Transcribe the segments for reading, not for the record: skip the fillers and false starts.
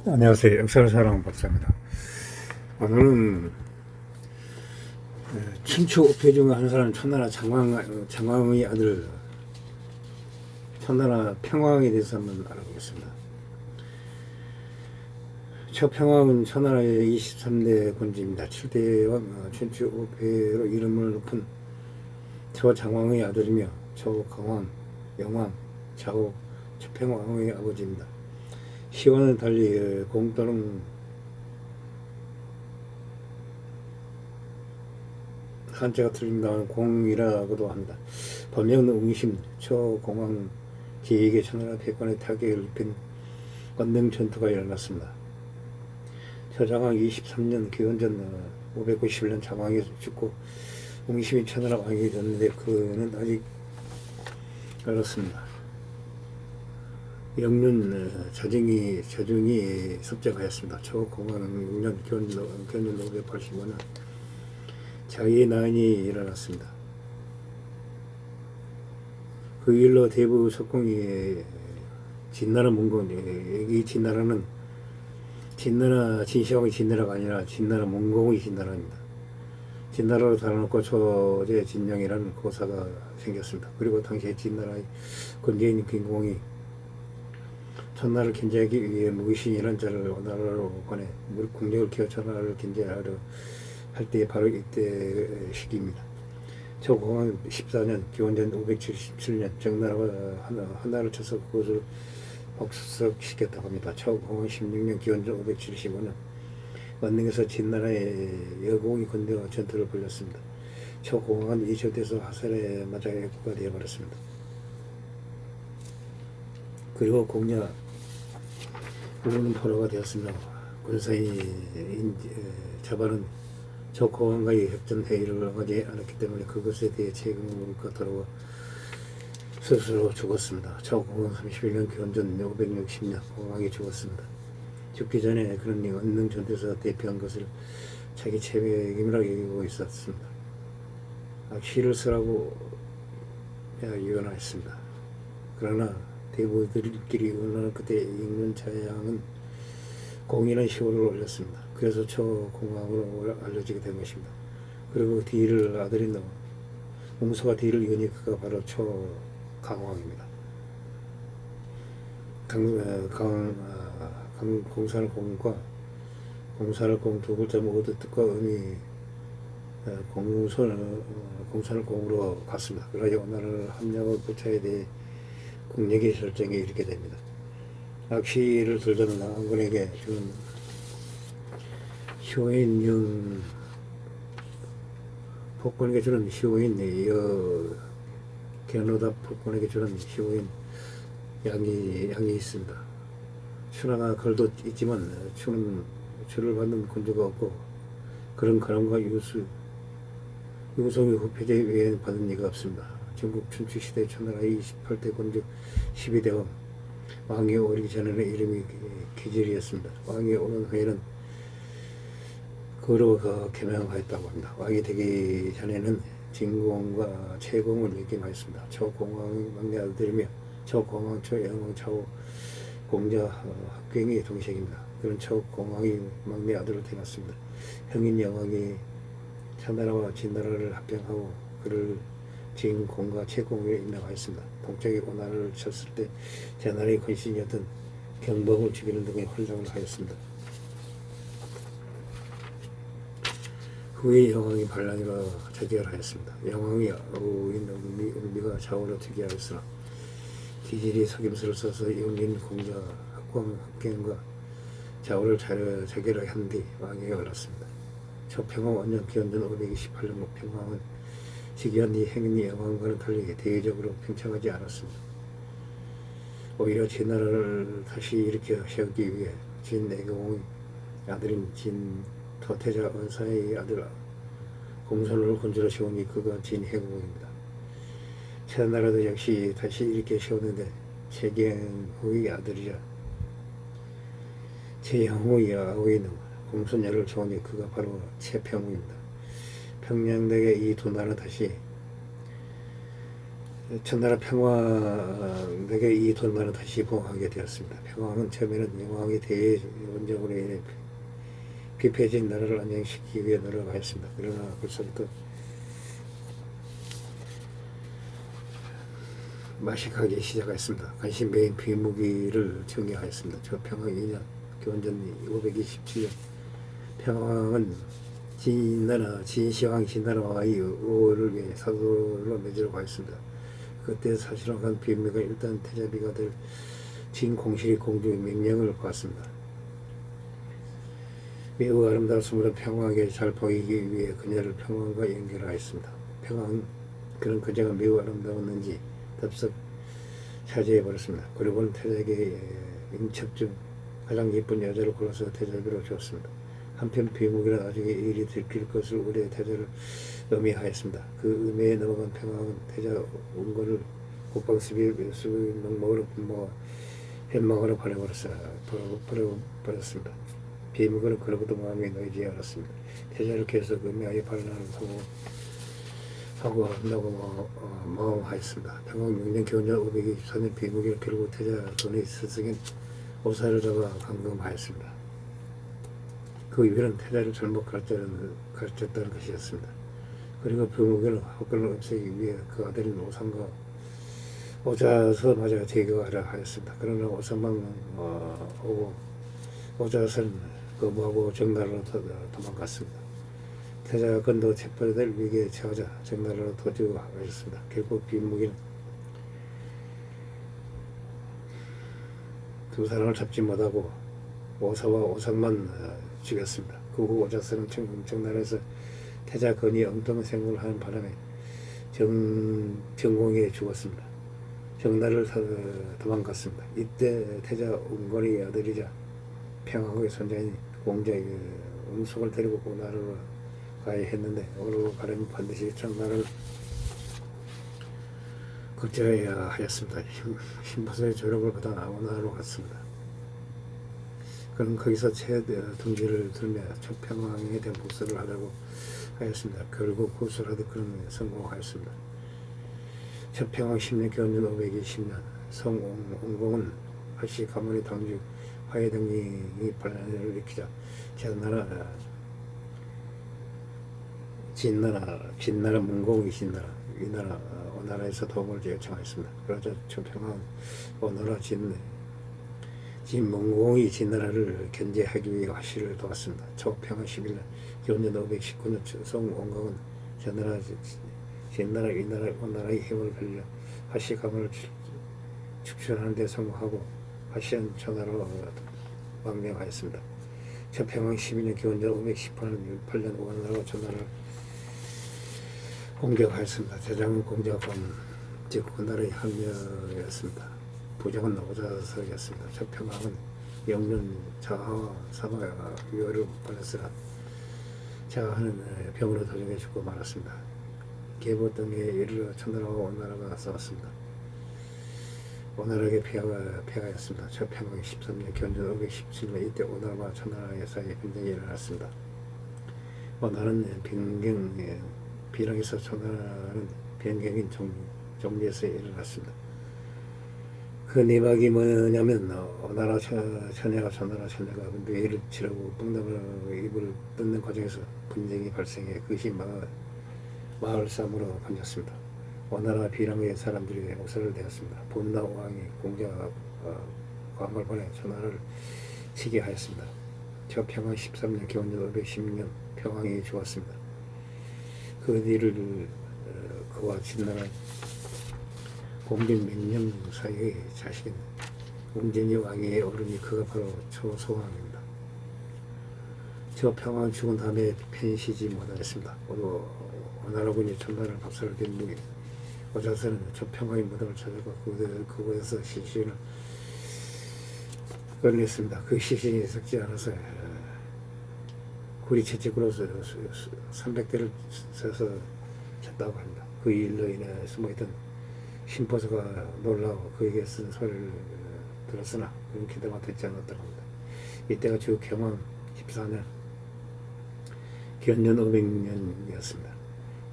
안녕하세요. 역사를 사랑하는 박사입니다. 오늘은 춘추 5패 중 한 사람 천하라 장왕의 아들 천하라 평왕에 대해서 한번 알아보겠습니다. 처평왕은 천하라의 23대 권지입니다. 7대 왕 춘추 5패로 이름을 높은 처장왕의 아들이며 처강왕, 영왕, 좌우 처평왕의 아버지입니다. 시와는 달리 공 또는 한자가 틀린다면 공이라고도 합니다. 번명은 웅심, 처공왕 계획의 천하라 패권의 타격을 입힌 권능 전투가 일어났습니다. 처장왕 23년 기원전 591년 장왕이 죽고 웅심이 천하라 왕이 됐는데 그는 아직 어렸습니다. 영륜 자중이 섭정하였습니다. 처공왕은 6년 견년 585년 자기의 난이 일어났습니다. 그 일로 대부 석공이 진나라 몽골, 이 진나라는 진시황의 진나라가 아니라 진나라 몽공의 진나라입니다. 진나라로 달아놓고 초제 진영이라는 고사가 생겼습니다. 그리고 당시에 진나라의 권제인 김공이 천하를 견제하기 위해 무기신이라는 자를 나라로 보내 국력을 키워 천하를 견제하려 할 때 바로 이때 시기입니다. 처공왕 14년 기원전 577년 정나라가 하나를 쳐서 그것을 복속시켰다고 합니다. 처공왕 16년 기원전 575년 원릉에서 진나라의 여공이 군대와 전투를 벌였습니다. 처공왕은 이 전투에서 화살에 맞아 애구가 되어버렸습니다. 그리고 공야 우는 포로가 되었으며 군사의 자발은 처공왕과의 협전 회의를 하지 않았기 때문에 그것에 대해 책임을 물고 돌아와 스스로 죽었습니다. 처공왕 31년 기원전 560년 공왕이 죽었습니다. 죽기 전에 그는 원릉 전투에서 대표한 것을 자기 책임이라고 여기고 있었습니다. 시를 쓰라고 유언하였습니다. 그러나 대부들끼리 의논한 끝에 읽는 자양은 공인한 시호를 올렸습니다. 그래서 처공왕으로 알려지게 된 것입니다. 그리고 뒤를 아들이 웅소가 뒤를 이으니 그가 바로 처강왕입니다. 공살공과 공살공 두 글자 모두 뜻과 의미 공살공으로 갔습니다. 그러자 오늘은 함량의 부차에 대해 국력의 설정에 이르게 됩니다. 악시를 들자는 왕군에게 주는 효인영 폭군에게 주는 효인 견노다 폭군에게 주는 효인 양이 있습니다. 추나가 걸도 있지만 추를 받는 군주가 없고 그런 가람과 유성의 후패제 외에는 받은 이가 없습니다. 중국 춘추시대 천하라의 28대 군주 12대 왕 왕이 오기 전에는 이름이 기질이었습니다. 왕이 오는 후에는 그로 개명하였다고 합니다. 왕이 되기 전에는 진공과 채공을 역임하였습니다. 처공왕의 막내 아들이며 처공왕, 처영왕, 좌우 공자 합경의 동생입니다. 그는 처공왕의 막내 아들을 태어났습니다. 형인 영왕이 천나라와 진나라를 합병하고 그를 진공과 채공에 임명하였습니다. 동쪽에 오나라를 쳤을 때 제나라의 권신이었던 경범을 죽이는 등의 활동을 하였습니다. 후에 영왕이 반란이라 자결하였습니다. 영왕이 어우인 은미가 좌우로 즉위하였으나 기질이 석임수를 써서 영린 공자 합경과 좌우를 자결한 뒤 왕위에 올랐습니다. 처평왕 원년 기원전 528년 평왕은 즉위한 뒤 행위 영왕과는 달리 대외적으로 평창하지 않았습니다. 오히려 진나라를 다시 일으켜 세우기 위해 진내공의 아들인 진토태자 원사의 아들 공손을 군주로 세우니 그가 진해공입니다. 천나라도 역시 다시 일으켜 세웠는데 최경후의 아들이자 최형후의 아우인 공손녀를 세우니 그가 바로 최평후입니다. 평양대의 이 두 나라는 다시 천나라 평왕에게 이 돌만을 다시 봉하게 되었습니다. 평왕은 처음에는 영왕이 대원정으로 인해 피폐해진 나라를 안정시키기 위해 노력하였습니다. 그러나 벌써부터 마식하기 시작했습니다. 간신배인 비무기를 정리하였습니다. 저 평왕 2년 기원전 527년 평왕은 진시황 진나라와의 우호를 위해 사도를 맺으려고 하였습니다. 그때 사실은 비무기가 일단 태자비가 될 진공실이 공주의 명령을 받았습니다. 매우 아름다웠으므로 평왕에게 잘 보이기 위해 그녀를 평왕과 연결하였습니다. 평왕은 그런 그녀가 매우 아름다웠는지 덥석 차지해버렸습니다. 그리고는 태자에게 인첩 중 가장 예쁜 여자를 골라서 태자비로 주었습니다. 한편 비무기는 나중에 일이 들킬 것을 우려해 태자를 음해하였습니다. 그 음해에 넘어간 평왕은 태자 운건을 국방수비 명목으로 햇망으로 버려버렸습니다. 비무기는 그로부터 마음이 놓이지 않았습니다. 태자를 계속 음해하여 반란을 하고 한다고 마음하였습니다. 평왕 6년 기원전 524년 비무기는 결국 태자 돈의 스승인 오사를 잡아 감금하였습니다. 그 이유는 태자를 잘못 가르쳤다는 것이었습니다. 그리고 비무기는 학교를 없애기 위해 그 아들인 오상과 오자서마저 제거하려 하였습니다. 그러나 오상만 오고 오자서는 거부하고 정나라로 도망갔습니다. 태자가 건도 체포될 위기에 처하자 정나라로 도주하였습니다. 결국 비무기는 두 사람을 잡지 못하고 오사와 오상만 죽였습니다. 그 후 오자서는 정나라에서 태자 건이 엉뚱한 생각을 하는 바람에 정공에 죽었습니다. 정나라를 도망갔습니다. 이때 태자 운건의 아들이자 평왕의 손자인 공자의 음속을 데리고 오나라로 가야 했는데 오나라로 가려면 반드시 정나라를 거쳐야 하였습니다. 힘보서의 조력을 받아 오나라로 갔습니다. 그는 거기서 둥지를 들며 초평왕에 대한 복수를 하려고 하였습니다. 결국 구술하듯 그는 성공하였습니다. 초평왕 10년 기원전 520년 성옹공은 할시 가문의 당주 화해등이 반란을 일으키자 진나라 문공이 진나라 위나라 오나라에서 도움을 요청하였습니다. 그러자 초평왕은 오나라 진문공이 진나라를 견제하기 위해 화씨를 도왔습니다. 초평왕 11년 기원전 519년 성옹공은 진나라 위나라 오나라의 힘을 빌려 화씨 가문을 축출하는 데 성공하고 화씨는 초나라로 망명하였습니다. 초평왕 12년 기원전 518년 오나라가 초나라를 공격하였습니다. 대장은 공작원 즉 그 나라의 합력이었습니다. 부장은 오자서였습니다. 초평왕은 영년 자하와 사마와 위호를 받았으나 자하는 병으로 도중에 죽고 말았습니다. 계보 등에 이르러 초나라와 오나라가 싸웠습니다. 오나라에게 패하였습니다. 초평왕 13년 기원전 517년 이때 오나라와 초나라의 사이에 분쟁이 일어났습니다. 오나라는 비랑에서 초나라는 변경인 정리에서 일어났습니다. 그 내막이 뭐냐면 오나라 처녀가 초나라 처녀가 뇌를 치르고 뽕나무로 입을 뜯는 과정에서 분쟁이 발생해 그것이 마을 싸움으로 번졌습니다. 오나라 비랑의 사람들이 옥살을 내었습니다. 본나 왕이 공자가 광을 보내 초나라를 치게 하였습니다. 초평왕 13년 기원전 510년 평왕이 죽었습니다. 그 뒤를 그와 진나라 공전 몇 년 사이의 자식인 공전이 왕의 어른이 그가 바로 초소왕입니다. 초평왕 죽은 다음에 편시지 못하였습니다. 오나라군이 천나라를 박살을 낸 오자서는 초평왕의 무덤을 찾아가 그곳에서 시신을 꺼냈습니다. 그 시신이 썩지 않아서 구리 채찍으로서 300대를 써서 쳤다고 합니다. 그 일로 인해 숨어있던 신포서가 놀라워 그에게 쓴 소리를 들었으나 그는 기대가 듣지 않았다고 합니다. 이때가 주 경왕 14년 기원전 500년이었습니다.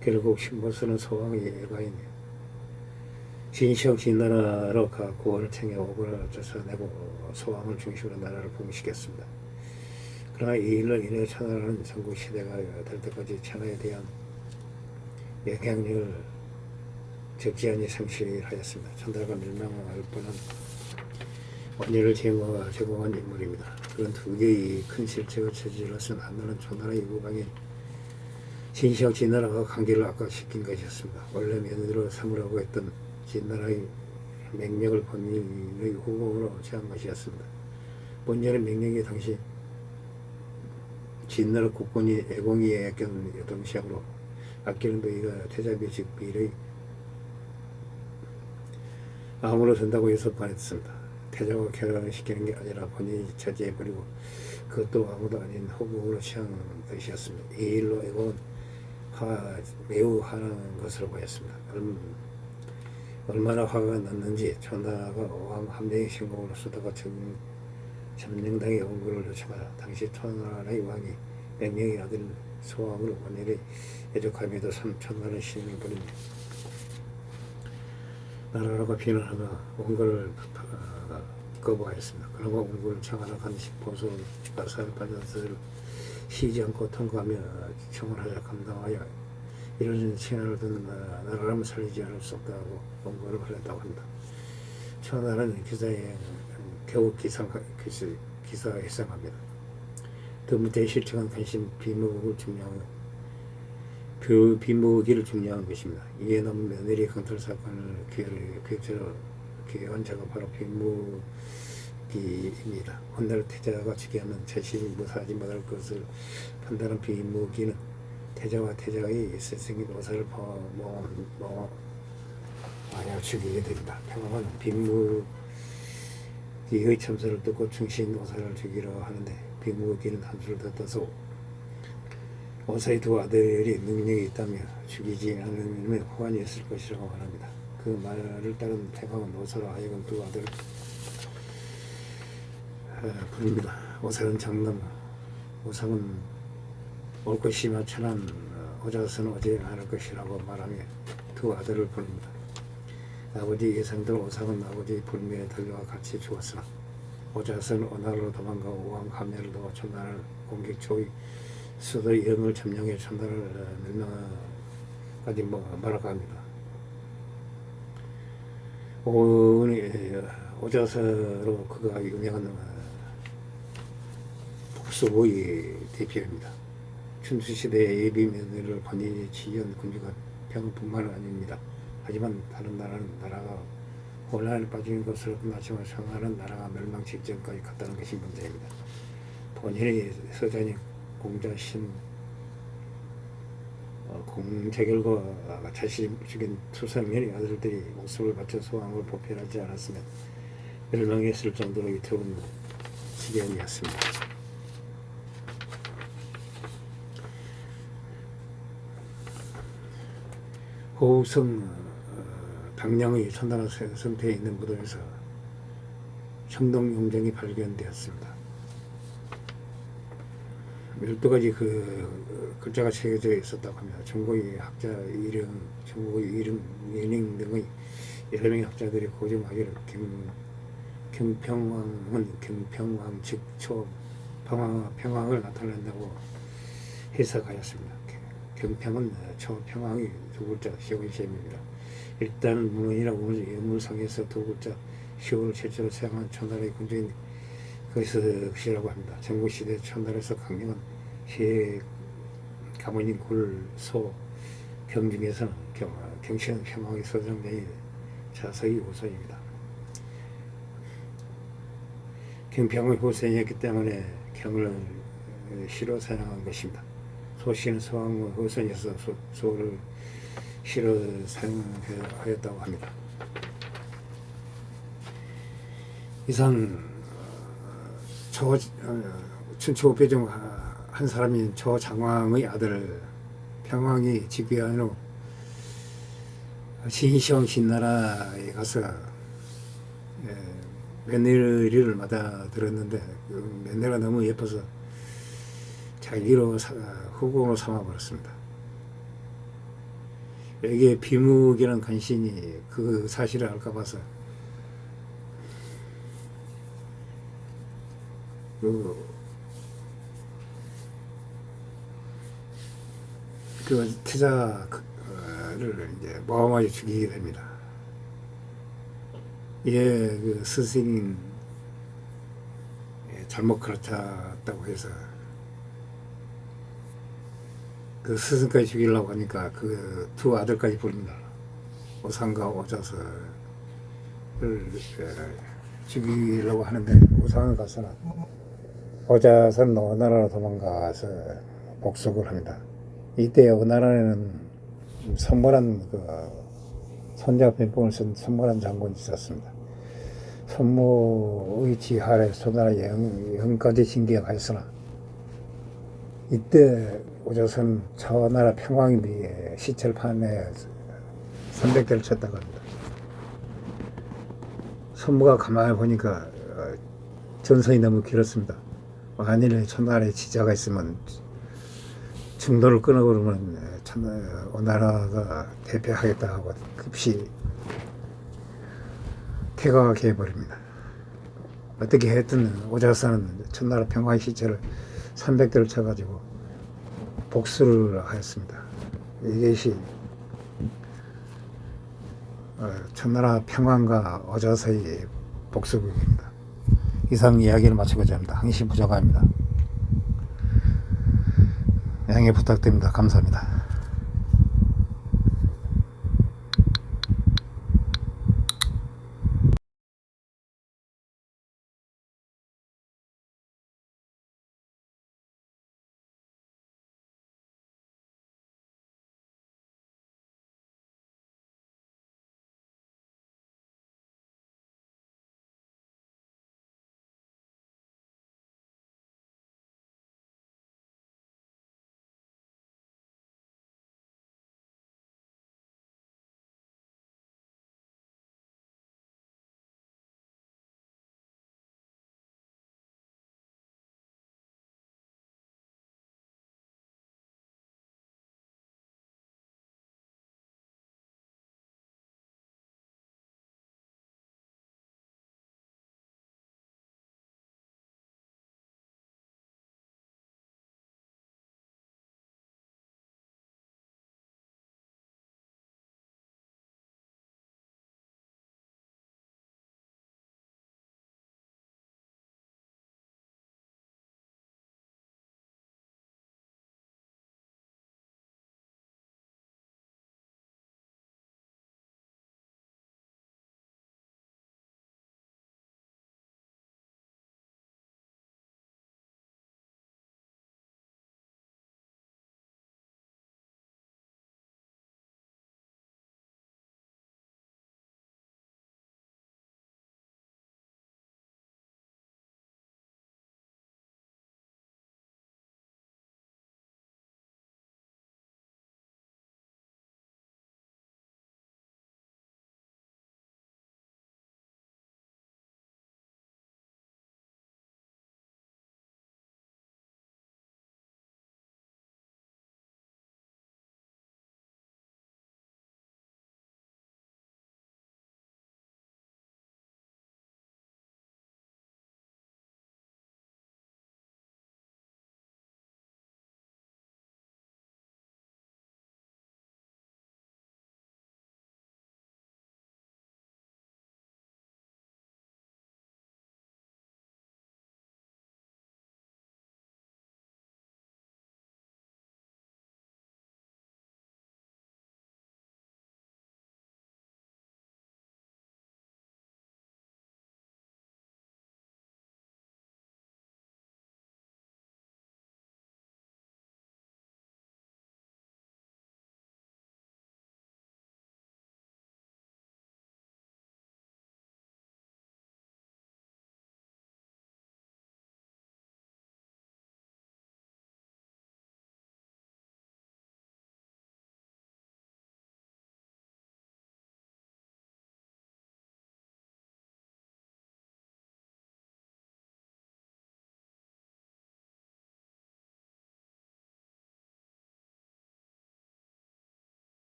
결국 신포서는 소왕의 애가인 진시황 진나라로 가 구원을 챙겨 오고를 쫓아내고 소왕을 중심으로 나라를 봉시켰습니다. 그러나 이 일로 인해 천하라는 전국 시대가 될 때까지 천하에 대한 영향력을 적지 않게 상실하였습니다. 천하가 멸망할 뻔한 원인을 제공한 인물입니다. 그런 두 개의 큰 실책을 저질렀은 하나는 천하의 우방인 진시황 진나라가 관계를 악화시킨 것이었습니다. 원래 며느리로 삼으라고 했던 진나라의 맹령을 본인의 후궁으로 제한 것이었습니다. 본연의 맹령이 당시 진나라 국군이 애공이에 아껴둔 동시함으로 아끼는 도의가 태자비 직비의 암으로 된다고 해서 반했습니다. 태자와 결혼을 시키는 게 아니라 본인이 차지해버리고 그것도 아무도 아닌 후궁으로 취한 것이었습니다. 이 일로 애공은 매우 화난 것으로 보였습니다. 얼마나 화가 났는지 천하가 왕 한 명의 신공으로 쓰다가 점령당의 원군을 요청하자 당시 천하의 왕이 명령의 아들 소왕을 원일에 애적함에도 천하는 신을 버리며 나라라고 비난하며 원군을 거부하였습니다. 그러고 원군을 청하라 간식 보수 가사를 받은 것을 쉬지 않고 통과하며 청원하여 감당하여 이런 신화를 든 나라라면 살리지 않을 수 없다고 원고를 흘렸다고 합니다. 천하는 기사에 겨우 기사에 해상합니다. 드무대의 실책한 관심 비무기를 중요한 것입니다. 이에 남은 며느리 강탈 사건을 기획한 자가 바로 비무기입니다. 훗날 태자가 즉위하면 자신이 무사하지 못할 것을 판단한 비무기는 태자와 태자의 스승인 오사를 마냥 죽이게 됩니다. 평화는 비무기의 참사를 듣고 충신 오사를 죽이려 하는데 비무기는 한수를 더 떠서 오사의 두 아들이 능력이 있다며 죽이지 않으면 호환이 있을 것이라고 말합니다. 그 말을 따른 평화는 오사로 하여금 두 아들을 부릅니다. 오사는 장남, 오상은 옳고 심하천한 오자서는 오지 않을 것이라고 말하며 두 아들을 부릅니다. 아버지 예상대로 오상은 아버지 불미에 달려와 같이 죽었으나 오자서는 원하로 도망가고 왕 감멸을 도와 천나라를 공격 초의 수도의 영을 점령해 천나라를 멸망까지 말아갑니다. 오자서로 그가 유명한 복수의 대표입니다. 춘추시대의 예비며느리를 본인이 지휘한 군주가 평뿐만 아닙니다. 하지만 다른 나라가 혼란에 빠진 것으로 끝났지만 천하는 나라가 멸망 직전까지 갔다는 것이 문제입니다. 본인이 서자니 공자신 공자 결과 자신이 죽인 투사명의 아들들이 목숨을 바쳐 소왕을 보필하지 않았으면 멸망했을 정도로 위태로운 지경이었습니다. 호성 당량의 천나라 성태에 있는 무덤에서 청동용정이 발견되었습니다. 12가지 그 글자가 새겨져 있었다고 합니다. 전국의 학자 이름, 예능 등의 여러 명의 학자들이 고증하기를 경평왕은 경평왕 즉 초평왕을 나타낸다고 해석하였습니다. 경평은 초평왕이 두 글자 시온셈입니다. 일단 문헌이나 예물상에서 두 글자 시온을 최초로 사용한 천나라의 군주인 것이라고 합니다. 전국시대 천나라에서 강력한 가문인 굴, 소, 경 중에서는 경치는 평왕의 소정명이 자서의 후손입니다. 경평의 후손이었기 때문에 경을 시로 사용한 것입니다. 소씨는 소왕의 후손이어서 소를 시로 사용하였다고 합니다. 이상 춘추 오배종 한 사람인 초장왕의 아들 평왕이 즉위한 후 진시황 신나라에 가서 며느리를 받아들였는데 그 며느리가 너무 예뻐서 자기로 후궁으로 삼아버렸습니다. 여기에 비무기란 간신이 그 사실을 알까 봐서 그 태자를 이제 모함하게 죽이게 됩니다. 그 스승인 잘못 가르쳤다고 해서 그 스승까지 죽이려고 하니까 그 두 아들까지 부릅니다. 오상과 오자설을 죽이려고 하는데 오상은 가서는 오자설은 어나라로 도망가서 복속을 합니다. 이때 어나라에는 선모란 손자 뱀봉을 쓴 선모란 장군이 있었습니다. 선모의 지하 아래 소나라 영까지 진격하였으나 이때 오조선 저나라 평왕이 시체를 파내 300대를 쳤다고 합니다. 선모가 가만히 보니까 전선이 너무 길었습니다. 만일 천나라에 지자가 있으면 중도를 끊어버리면 오나라가 대패하겠다 하고 급시 퇴각하게 해버립니다. 어떻게 했든 오자선은 천나라 평화의 시체를 300대를 쳐가지고 복수를 하였습니다. 이것이 천나라 평왕과 오자서의 복수극입니다. 이상 이야기를 마치고자 합니다. 항시 부족합니다. 양해 부탁드립니다. 감사합니다.